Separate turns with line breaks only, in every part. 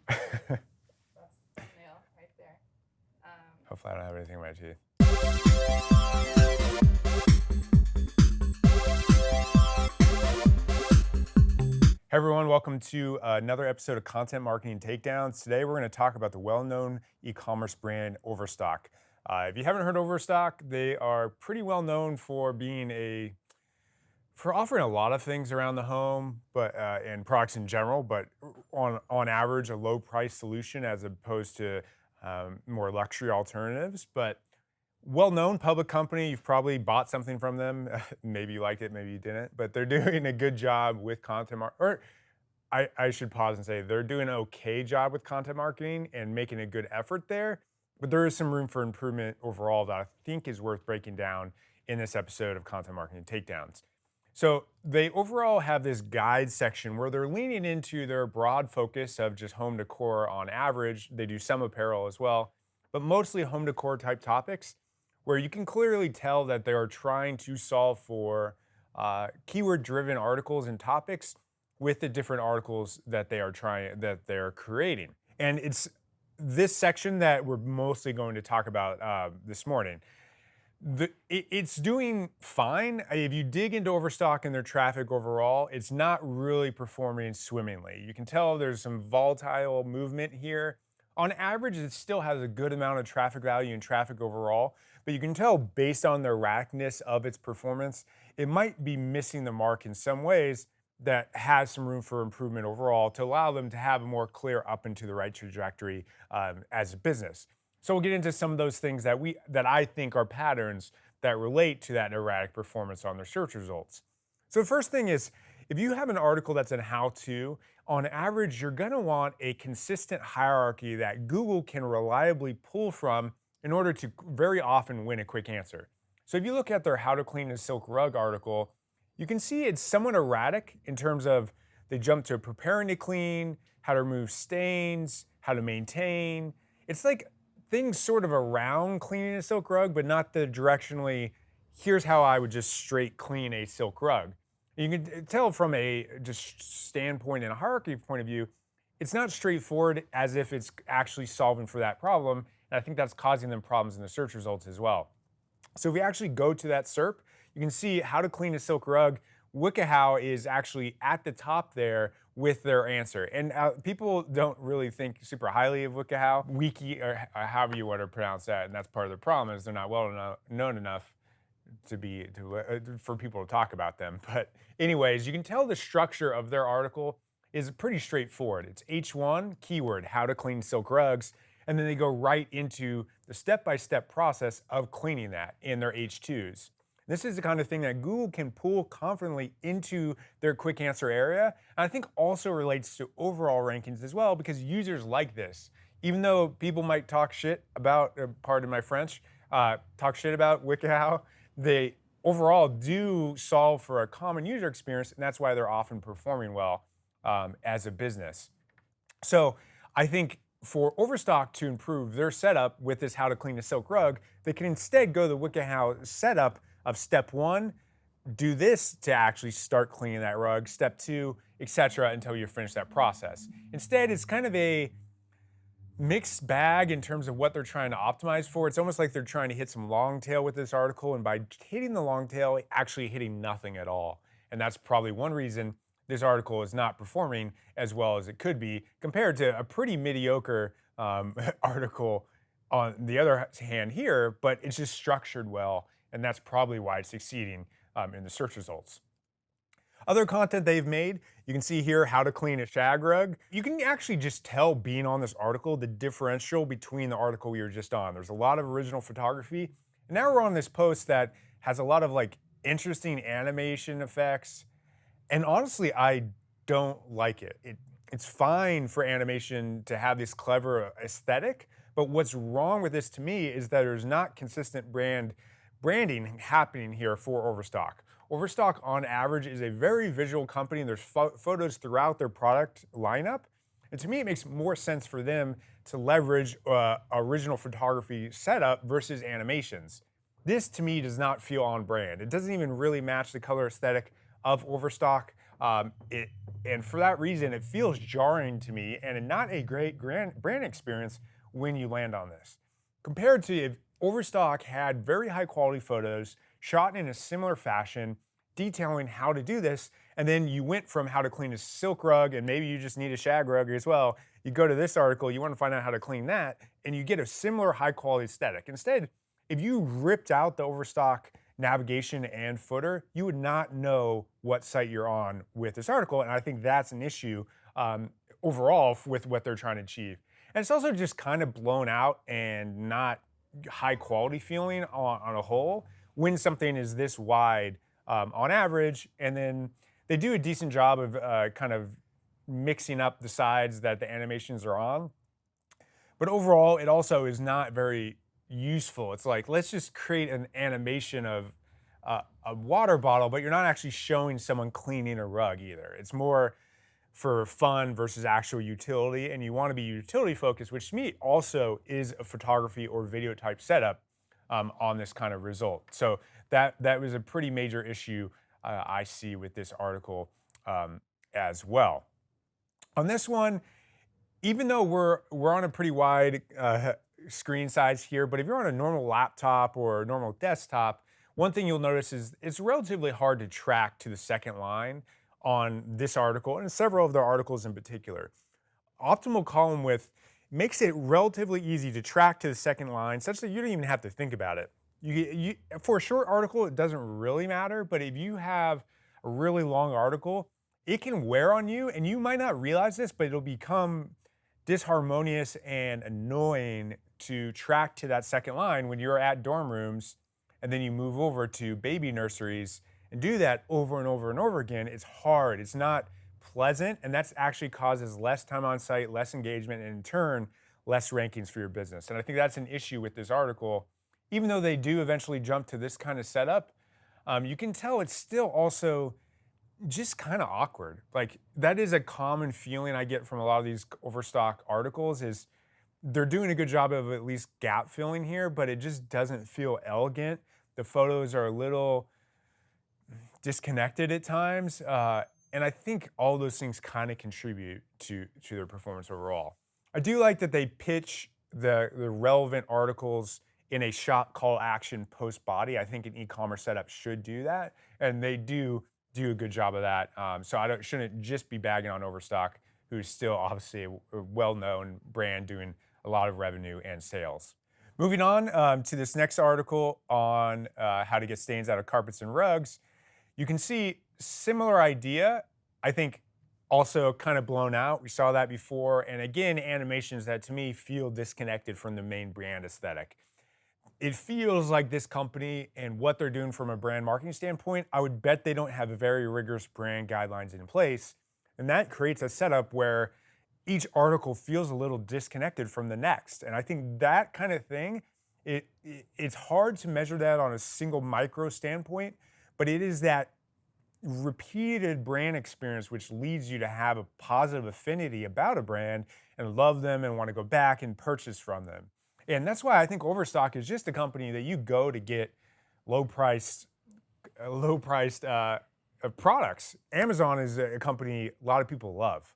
That's thumbnail right there.
Hopefully I don't have anything in my teeth. Hey everyone, welcome to another episode of Content Marketing Takedowns. Today we're going to talk about the well-known e-commerce brand Overstock. If you haven't heard Overstock, they are pretty well known for offering a lot of things around the home, but and products in general, but on average, a low price solution as opposed to more luxury alternatives. But well-known public company, you've probably bought something from them. Maybe you liked it, maybe you didn't, but they're doing a good job with I should pause and say they're doing an okay job with content marketing and making a good effort there, but there is some room for improvement overall that I think is worth breaking down in this episode of Content Marketing Takedowns. So they overall have this guide section where they're leaning into their broad focus of just home decor on average. They do some apparel as well, but mostly home decor type topics where you can clearly tell that they are trying to solve for keyword driven articles and topics with the different articles that they're creating. And it's this section that we're mostly going to talk about this morning. It's doing fine. If you dig into Overstock and their traffic overall, it's not really performing swimmingly. You can tell there's some volatile movement here. On average, it still has a good amount of traffic value and traffic overall, but you can tell based on the erraticness of its performance, it might be missing the mark in some ways that has some room for improvement overall to allow them to have a more clear up and to the right trajectory as a business. So we'll get into some of those things that I think are patterns that relate to that erratic performance on their search results. So the first thing is, if you have an article that's a how-to, on average, you're gonna want a consistent hierarchy that Google can reliably pull from in order to very often win a quick answer. So if you look at their how to clean a silk rug article, you can see it's somewhat erratic in terms of they jump to preparing to clean, how to remove stains, how to maintain. It's like things sort of around cleaning a silk rug, but not the directionally, here's how I would just straight clean a silk rug. You can tell from a just standpoint and a hierarchy point of view, it's not straightforward as if it's actually solving for that problem. And I think that's causing them problems in the search results as well. So if we actually go to that SERP, you can see how to clean a silk rug. WikiHow is actually at the top there with their answer. And people don't really think super highly of WikiHow, Wiki, or however you want to pronounce that. And that's part of the problem is they're not well known enough for people to talk about them. But anyways, you can tell the structure of their article is pretty straightforward. It's H1, keyword, how to clean silk rugs. And then they go right into the step-by-step process of cleaning that in their H2s. This is the kind of thing that Google can pull confidently into their quick answer area. And I think also relates to overall rankings as well, because users like this. Even though people might talk shit about, pardon my French, talk shit about WikiHow, they overall do solve for a common user experience, and that's why they're often performing well as a business. So I think for Overstock to improve their setup with this how to clean a silk rug, they can instead go the WikiHow setup of step 1, do this to actually start cleaning that rug, step 2, etc., until you finish that process. Instead, it's kind of a mixed bag in terms of what they're trying to optimize for. It's almost like they're trying to hit some long tail with this article, and by hitting the long tail, actually hitting nothing at all. And that's probably one reason this article is not performing as well as it could be compared to a pretty mediocre article on the other hand here, but it's just structured well, and that's probably why it's succeeding in the search results. Other content they've made, you can see here how to clean a shag rug. You can actually just tell being on this article the differential between the article we were just on. There's a lot of original photography, and now we're on this post that has a lot of like interesting animation effects, and honestly, I don't like it. It's fine for animation to have this clever aesthetic, but what's wrong with this to me is that there's not consistent branding happening here for Overstock. Overstock, on average, is a very visual company. There's photos throughout their product lineup. And to me, it makes more sense for them to leverage original photography setup versus animations. This, to me, does not feel on brand. It doesn't even really match the color aesthetic of Overstock. And for that reason, it feels jarring to me and not a great brand experience when you land on this. Compared to if Overstock had very high quality photos shot in a similar fashion, detailing how to do this, and then you went from how to clean a silk rug and maybe you just need a shag rug as well. You go to this article, you want to find out how to clean that, and you get a similar high quality aesthetic. Instead, if you ripped out the Overstock navigation and footer, you would not know what site you're on with this article. And I think that's an issue overall with what they're trying to achieve. And it's also just kind of blown out and not high quality feeling on a whole when something is this wide on average. And then they do a decent job of kind of mixing up the sides that the animations are on. But overall, it also is not very useful. It's like, let's just create an animation of a water bottle, but you're not actually showing someone cleaning a rug either. It's more for fun versus actual utility, and you want to be utility focused, which to me also is a photography or video type setup on this kind of result. So that was a pretty major issue I see with this article as well. On this one, even though we're on a pretty wide screen size here, but if you're on a normal laptop or a normal desktop, one thing you'll notice is it's relatively hard to track to the second line on this article and several of the articles in particular. Optimal column width makes it relatively easy to track to the second line such that you don't even have to think about it. For a short article, it doesn't really matter, but if you have a really long article, it can wear on you, and you might not realize this, but it'll become disharmonious and annoying to track to that second line when you're at dorm rooms and then you move over to baby nurseries and do that over and over and over again. It's hard, it's not pleasant, and that's actually causes less time on site, less engagement, and in turn, less rankings for your business. And I think that's an issue with this article. Even though they do eventually jump to this kind of setup, you can tell it's still also just kind of awkward. Like, that is a common feeling I get from a lot of these Overstock articles is they're doing a good job of at least gap filling here, but it just doesn't feel elegant. The photos are a little disconnected at times. And I think all those things kind of contribute to their performance overall. I do like that they pitch the relevant articles in a shop call action post body. I think an e-commerce setup should do that, and they do a good job of that. So shouldn't just be bagging on Overstock, who's still obviously a well-known brand doing a lot of revenue and sales. Moving on to this next article on how to get stains out of carpets and rugs, you can see similar idea. I think also kind of blown out. We saw that before. And again, animations that to me feel disconnected from the main brand aesthetic. It feels like this company and what they're doing from a brand marketing standpoint, I would bet they don't have a very rigorous brand guidelines in place. And that creates a setup where each article feels a little disconnected from the next. And I think that kind of thing, it's hard to measure that on a single micro standpoint, but it is that repeated brand experience which leads you to have a positive affinity about a brand and love them and want to go back and purchase from them. And that's why I think Overstock is just a company that you go to get low-priced products. Amazon is a company a lot of people love.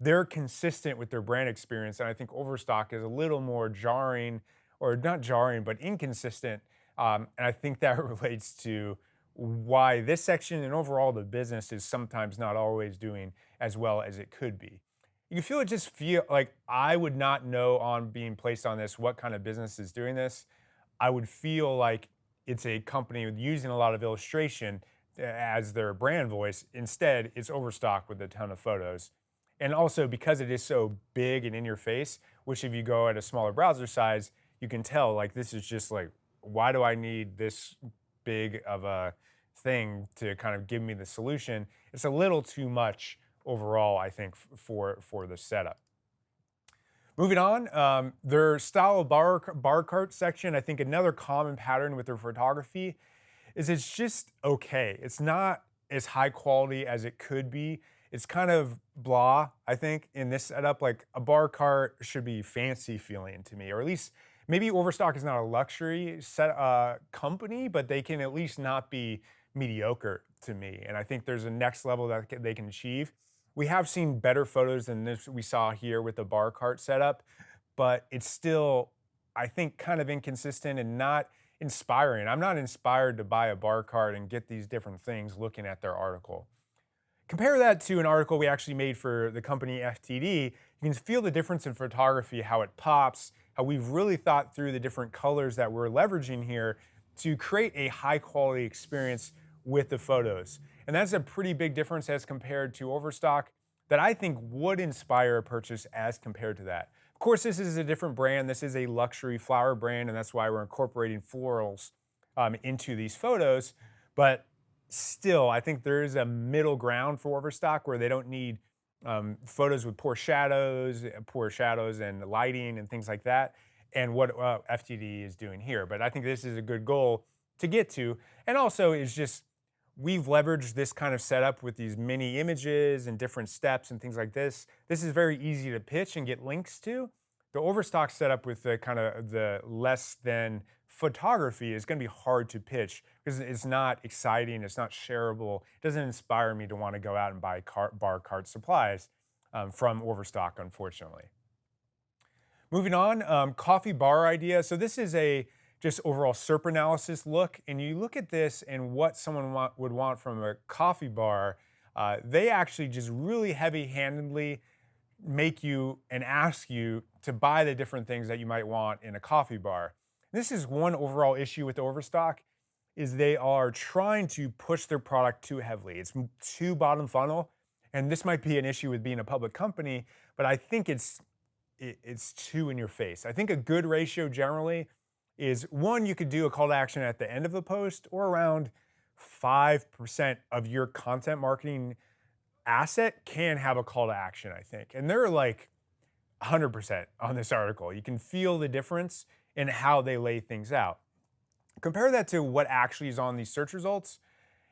They're consistent with their brand experience, and I think Overstock is a little more jarring, or not jarring, but inconsistent. And I think that relates to why this section and overall the business is sometimes not always doing as well as it could be. You feel like I would not know on being placed on this what kind of business is doing this. I would feel like it's a company using a lot of illustration as their brand voice. Instead, it's Overstock with a ton of photos. And also because it is so big and in your face, which if you go at a smaller browser size, you can tell like this is just like, why do I need this big of a thing to kind of give me the solution? It's a little too much overall, I think, for the setup. Moving on, their style of bar cart section, I think another common pattern with their photography is it's just okay. It's not as high quality as it could be. It's kind of blah, I think, in this setup. Like a bar cart should be fancy feeling to me, or at least maybe Overstock is not a luxury company, but they can at least not be mediocre to me. And I think there's a next level that they can achieve. We have seen better photos than this we saw here with the bar cart setup, but it's still, I think, kind of inconsistent and not inspiring. I'm not inspired to buy a bar cart and get these different things looking at their article. Compare that to an article we actually made for the company FTD. You can feel the difference in photography, how it pops, how we've really thought through the different colors that we're leveraging here to create a high quality experience with the photos. And that's a pretty big difference as compared to Overstock that I think would inspire a purchase as compared to that. Of course, this is a different brand. This is a luxury flower brand, and that's why we're incorporating florals into these photos. But still, I think there is a middle ground for Overstock where they don't need photos with poor shadows and lighting and things like that, and what FTD is doing here. But I think this is a good goal to get to. And also, is just we've leveraged this kind of setup with these mini images and different steps and things like this. This is very easy to pitch and get links to. The Overstock setup with the kind of the less than photography is going to be hard to pitch because it's not exciting, it's not shareable, it doesn't inspire me to want to go out and buy bar cart supplies from Overstock, unfortunately. Moving on, coffee bar idea. So this is a just overall SERP analysis look, and you look at this and what someone would want from a coffee bar. They actually just really heavy-handedly make you and ask you to buy the different things that you might want in a coffee bar. This is one overall issue with Overstock, is they are trying to push their product too heavily. It's too bottom funnel, and this might be an issue with being a public company, but I think it's too in your face. I think a good ratio generally is one, you could do a call to action at the end of the post, or around 5% of your content marketing asset can have a call to action, I think. And they're like 100% on this article. You can feel the difference in how they lay things out. Compare that to what actually is on these search results.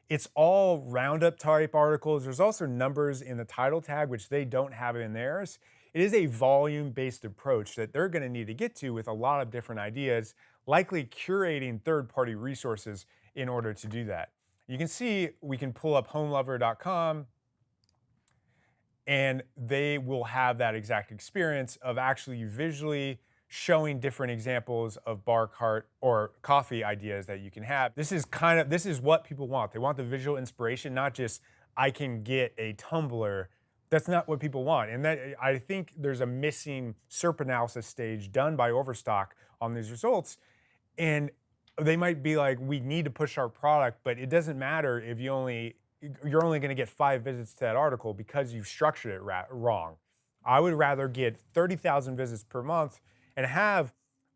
It's all roundup type articles. There's also numbers in the title tag, which they don't have in theirs. It is a volume-based approach that they're going to need to get to with a lot of different ideas, likely curating third-party resources in order to do that. You can see we can pull up homelover.com, and they will have that exact experience of actually visually showing different examples of bar cart or coffee ideas that you can have. This is what people want. They want the visual inspiration, not just I can get a tumbler. That's not what people want. And that, I think there's a missing SERP analysis stage done by Overstock on these results. And they might be like, we need to push our product, but it doesn't matter if you're only going to get 5 visits to that article because you've structured it wrong. I would rather get 30,000 visits per month and have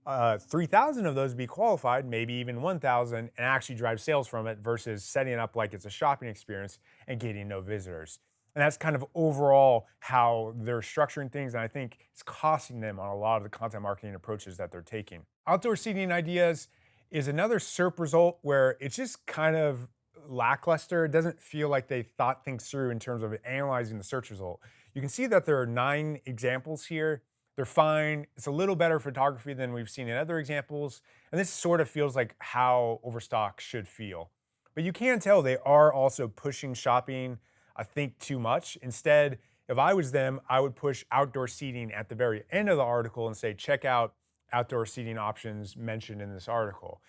3,000 of those be qualified, maybe even 1,000, and actually drive sales from it versus setting it up like it's a shopping experience and getting no visitors. And that's kind of overall how they're structuring things, and I think it's costing them on a lot of the content marketing approaches that they're taking. Outdoor seating ideas is another SERP result where it's just kind of lackluster. It doesn't feel like they thought things through in terms of analyzing the search result. You can see that there are 9 examples here. They're fine. It's a little better photography than we've seen in other examples. And this sort of feels like how Overstock should feel. But you can tell they are also pushing shopping, I think, too much. Instead, if I was them, I would push outdoor seating at the very end of the article and say, check out outdoor seating options mentioned in this article.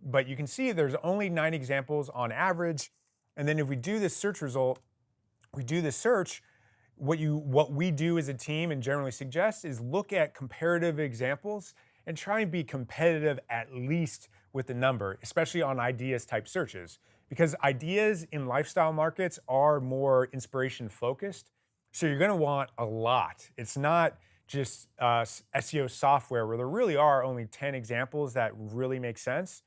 But you can see there's only 9 examples on average. And then if we do this search result, we do this search, what we do as a team and generally suggest is look at comparative examples and try and be competitive at least with the number, especially on ideas type searches, because ideas in lifestyle markets are more inspiration focused. So you're going to want a lot. It's not just SEO software where there really are only 10 examples that really make sense.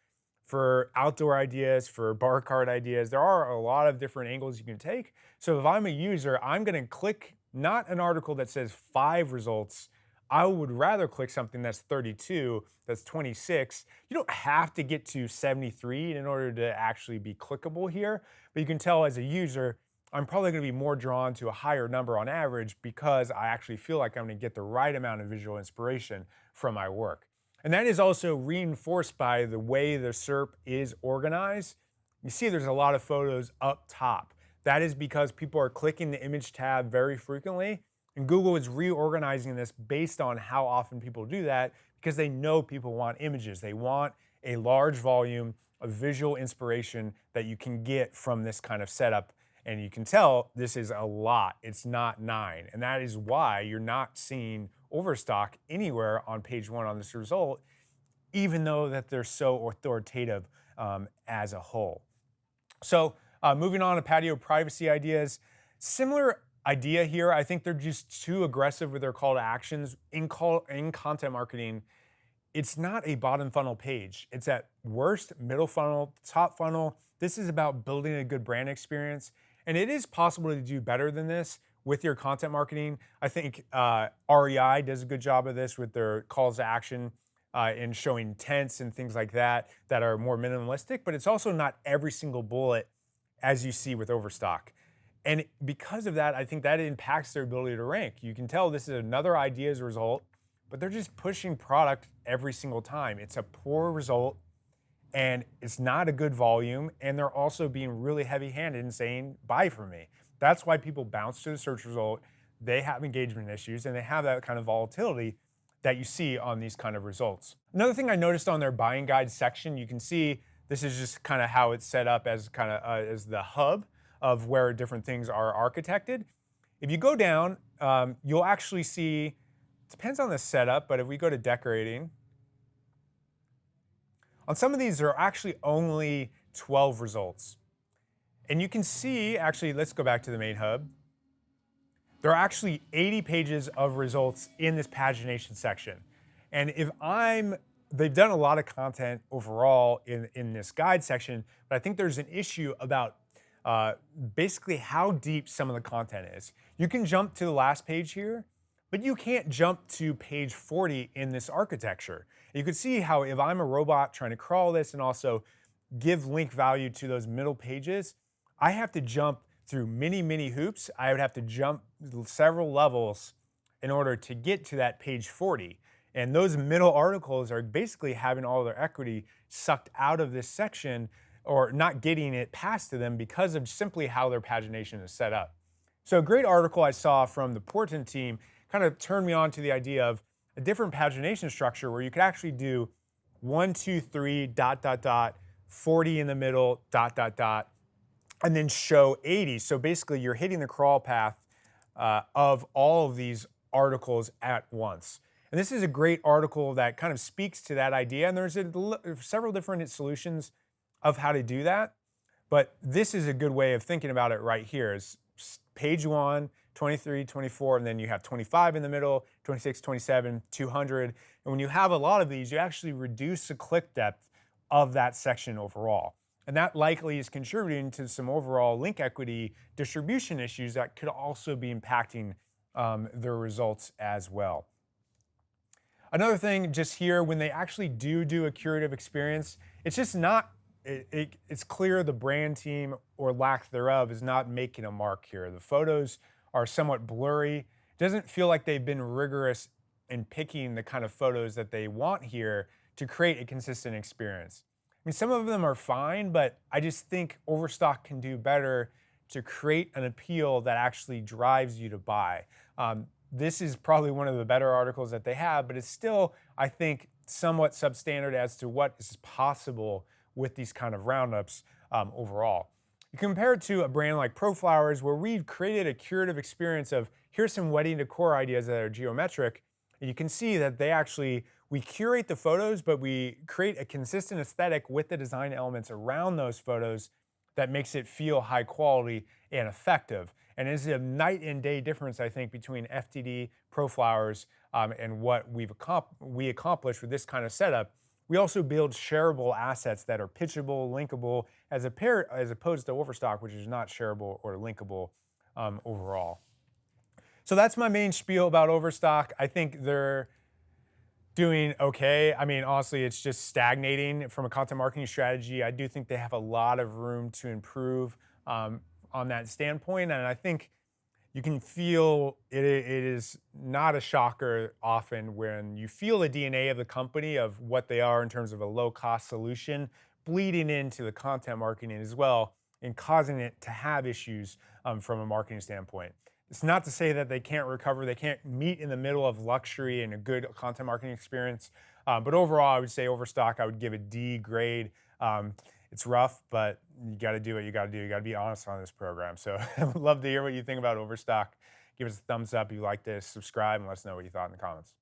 For outdoor ideas, for bar cart ideas, there are a lot of different angles you can take. So if I'm a user, I'm going to click not an article that says 5 results. I would rather click something that's 32, that's 26. You don't have to get to 73 in order to actually be clickable here, but you can tell as a user, I'm probably going to be more drawn to a higher number on average because I actually feel like I'm going to get the right amount of visual inspiration from my work. And that is also reinforced by the way the SERP is organized you see there's a lot of photos up top. That is because people are clicking the image tab very frequently, and Google is reorganizing this based on how often people do that because they know people want images. They want a large volume of visual inspiration that you can get from this kind of setup. And you can tell this is a lot. It's not 9. And that is why you're not seeing Overstock anywhere on page 1 on this result, even though that they're so authoritative as a whole. So moving on to patio privacy ideas, similar idea here. I think they're just too aggressive with their call to actions. In content marketing, it's not a bottom funnel page. It's at worst middle funnel, top funnel. This is about building a good brand experience. And it is possible to do better than this with your content marketing. I think REI does a good job of this with their calls to action and showing tents and things like that that are more minimalistic, but it's also not every single bullet as you see with Overstock. And because of that, I think that impacts their ability to rank. You can tell this is another ideas result, but they're just pushing product every single time. It's a poor result and it's not a good volume. And they're also being really heavy handed and saying, buy from me. That's why people bounce to the search result. They have engagement issues and they have that kind of volatility that you see on these kind of results. Another thing I noticed on their buying guide section, you can see this is just kind of how it's set up as kind of as the hub of where different things are architected. If you go down, you'll actually see, it depends on the setup, but if we go to decorating, on some of these there are actually only 12 results. And you can see, actually, let's go back to the main hub. There are actually 80 pages of results in this pagination section. And they've done a lot of content overall in this guide section, but I think there's an issue about basically how deep some of the content is. You can jump to the last page here, but you can't jump to page 40 in this architecture. You can see how if I'm a robot trying to crawl this and also give link value to those middle pages, I have to jump through many hoops. I would have to jump several levels in order to get to that page 40. And those middle articles are basically having all their equity sucked out of this section or not getting it passed to them because of simply how their pagination is set up. So a great article I saw from the Porton team kind of turned me on to the idea of a different pagination structure where you could actually do 1, 2, 3, ... 40 in the middle, ... and then show 80. So basically you're hitting the crawl path of all of these articles at once. And this is a great article that kind of speaks to that idea. And there's several different solutions of how to do that. But this is a good way of thinking about it right here. Is page 1, 23, 24, and then you have 25 in the middle, 26, 27, 200. And when you have a lot of these, you actually reduce the click depth of that section overall. And that likely is contributing to some overall link equity distribution issues that could also be impacting their results as well. Another thing just here, when they actually do a curative experience, it's just not, it's clear the brand team or lack thereof is not making a mark here. The photos are somewhat blurry. It doesn't feel like they've been rigorous in picking the kind of photos that they want here to create a consistent experience. I mean, some of them are fine, but I just think Overstock can do better to create an appeal that actually drives you to buy. This is probably one of the better articles that they have, but it's still, I think, somewhat substandard as to what is possible with these kind of roundups overall. You compare it to a brand like ProFlowers, where we've created a curative experience of here's some wedding decor ideas that are geometric. And you can see that we curate the photos, but we create a consistent aesthetic with the design elements around those photos that makes it feel high quality and effective. And it's a night and day difference, I think, between FTD, ProFlowers, and what we accomplish with this kind of setup. We also build shareable assets that are pitchable, linkable, as opposed to Overstock, which is not shareable or linkable overall. So that's my main spiel about Overstock. I think they're doing okay. I mean, honestly, it's just stagnating from a content marketing strategy. I do think they have a lot of room to improve on that standpoint. And I think you can feel it is not a shocker often when you feel the DNA of the company of what they are in terms of a low-cost solution, bleeding into the content marketing as well and causing it to have issues from a marketing standpoint. It's not to say that they can't recover, they can't meet in the middle of luxury and a good content marketing experience. But overall, I would say Overstock, I would give a D grade. It's rough, but you got to do what you got to do. You got to be honest on this program. So I would love to hear what you think about Overstock. Give us a thumbs up if you like this, subscribe, and let us know what you thought in the comments.